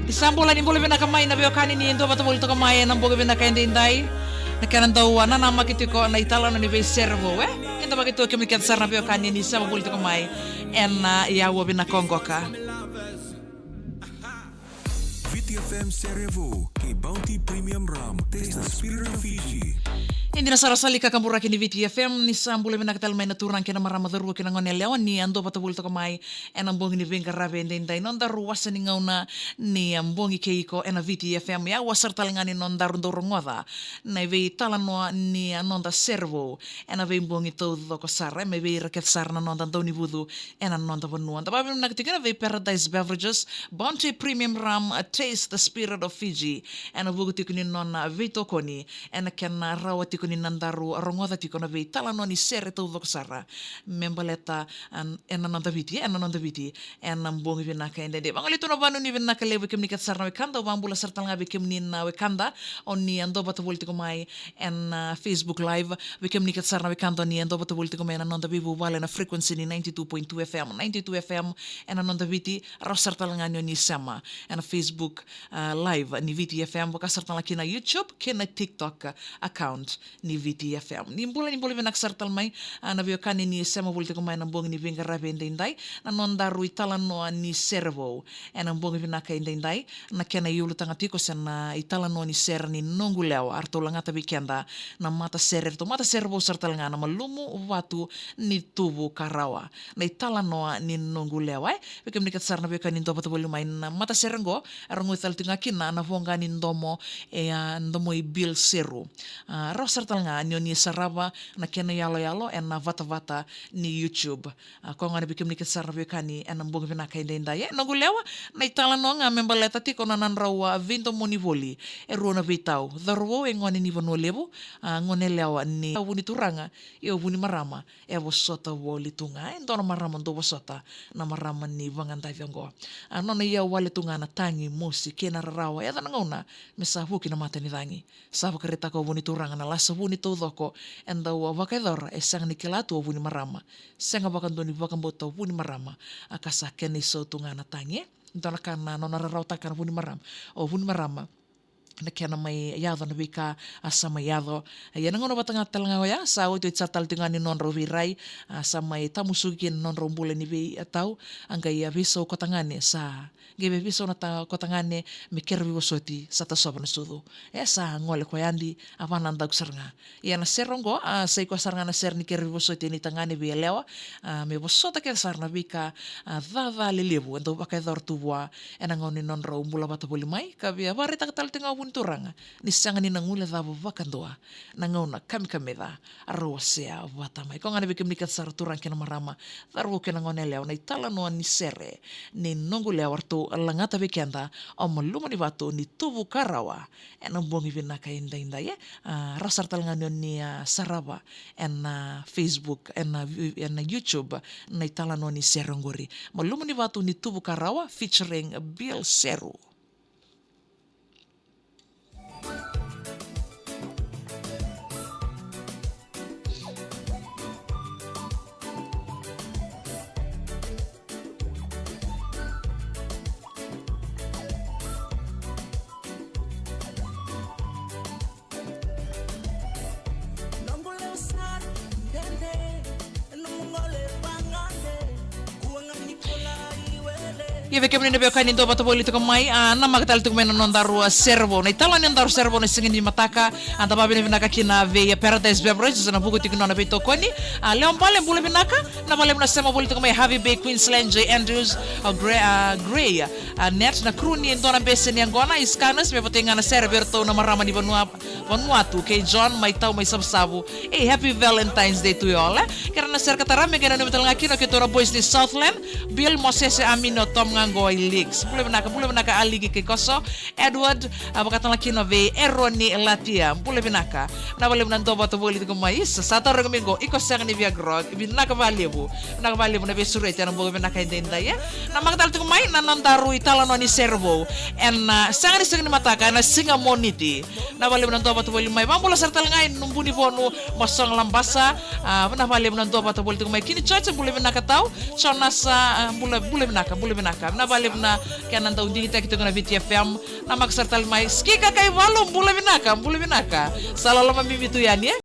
Isambola ni mbole bina kamay na biokani ni ndo batabol to kamay na mboge bina kainde indai. Nakanan daw na nama kitiko na itala na ni be servo Kinta bakito kemikat sarna biokani ni sa mabol to kamay en yawo bina kongoka. VTFM Cerevo, kay Bounty Premium Rum, taste the spirit of Fiji. Hindi na sarasali ka kambura kini VTFM ni sambule menakatal may naturang kina maramadaru kina ngonelewan ni ando patabul to kamay en ambong ni venga rabe ndai nondaru wasa ni ngauna ni ambong keiko en VTFM ya wasar talangani nondaru ndorongoda na ve talano ni anonda servo en ave mbong ito do ko sar me ve raket sar na nonda doni budu en anonda bonuan tababi nagtikina ve Paradise Beverages Bounty Premium Rum taste the spirit of Fiji en abuguti kuni nona veto koni en ken rawati ni nandaru arongoda tiko na vei tala no ni sere tau doksara membaleta en nanda viti en ambong vina ka ende de bangalito no banu ni vina ka lewe kem ni kat sarna we kanda bambula sartal ngabe kem ni na we kanda on ni ando bata volti ko mai en Facebook live we kem ni kat sarna we kanda ni ando bata volti ko mai na nanda bibu wala na frequency ni 92.2 FM en nanda viti rasartal nganyo ni sama en Facebook live ni VTFM baka sartal kina YouTube kina TikTok account ni VTFM. Ni mbula vina sartal mai na biokani ni sema volte ko mai na bong ni vinga rabende indai na nondaru itala no ni servo en bong vina ka indai na kena yulu tanga tiko sen na itala no ni ser ni nonguleo arto langata bikenda na mata serer to mata servo sartal ngana malumu watu ni tubu karawa na itala no ni nonguleo ai bekem ni katsar na biokani ndo batu bolu mai na mata serengo arango ital tinga kina na vonga ni ndomo ndomo i bil seru rosar nga nyo ni saraba na kena yalo en na vata ni YouTube ko nga bikim ni kisarbe kani en ambong vina ka inda ya no gulewa na itala no nga membaleta ti ko nanan rawa vinto monivoli e rona vitau darwo e ngoni ni vono lebu ngone lewa ni wuni turanga e wuni marama e wosota woli tunga en dono marama ndo wosota na marama ni vanganda vyango no na ya wale tunga na tangi mosi kena rawa ya na ngona mesa huki na mata ni dangi sabu kereta ko wuni turanga na lasa wuni to doko enda wa vakador esang ni kelatu wuni marama senga bakandoni bakambota wuni marama akasa keni so tunga na tangi ndona kana no na rauta kana wuni marama o wuni marama na kena mai yado na bika sama yado ya nangono batanga talanga ya sa o to tsatal tingani non ro virai sama tamusukin non rombule ni bi atau angga ya biso kotangane sa gebe biso na ta kotangane me kerbi wosoti sa ta sobna sudu esa ngole ko yandi avana ndag sarnga ya na serongo sa ko sarnga na ser ni kerbi wosoti ni tangane bi lewa me wosota ke sarna bika dava lelebu ndo bakador tuwa enangoni non ro mbula batabuli mai kabia barita tal tinga turanga ni sanga ni nangula da vakandoa nangona kamkameda arosea watamai ko ngane bikim nikat sar turang kena marama darwo kena ngone leo na itala no ni sere ni nongule wartu langata bikenda om luma ni batu ni tubu karawa en bongi vina ka inda ya rasar talngan ni saraba en Facebook en YouTube na itala no ni serongori maluma ni batu ni tubu karawa featuring Bill Seru. Ya bekem ni nabio kanin do bataboli to kamai na magtal to men non daru servo na itala ni daru servo na singin di mataka anta babi ni vinaka kina ve Paradise Beverages na bugo tikno na bito koni leon pale bule vinaka na pale na sema boli to kamai Harvey Bay Queensland J Andrews Gray net na crew ni ndona bese ni angona iskanas me botinga na serverto na marama ni Vanuatu kay John may tao may sabsabo happy Valentine's Day to you all kaya na ser katarame gana ni metal ngakino kitora boys ni Southland Bill Moses Amino Tom Ngoy Leaks. Bule benaka aligi ke koso Edward abakatan laki no ve Eroni Latia. Bule benaka na bale menanto bato boli ko mais sa ta regomingo iko sang ni via grog binaka valebo na be surete na bule benaka indenda ya. Na magdal to mai na nandaru itala no ni servo en sang ni mataka na singa moniti. Na bale menanto bato boli mai bambula sartal ngai numbuni bonu mosong lambasa na bale menanto bato boli ko mai kini chacha bule benaka tau chona sa bule benaka vinaka. Na bali na kaya nanda unding kita na VTFM na magsertal may skika kay walong bula vinaka. Salalama mimitu yan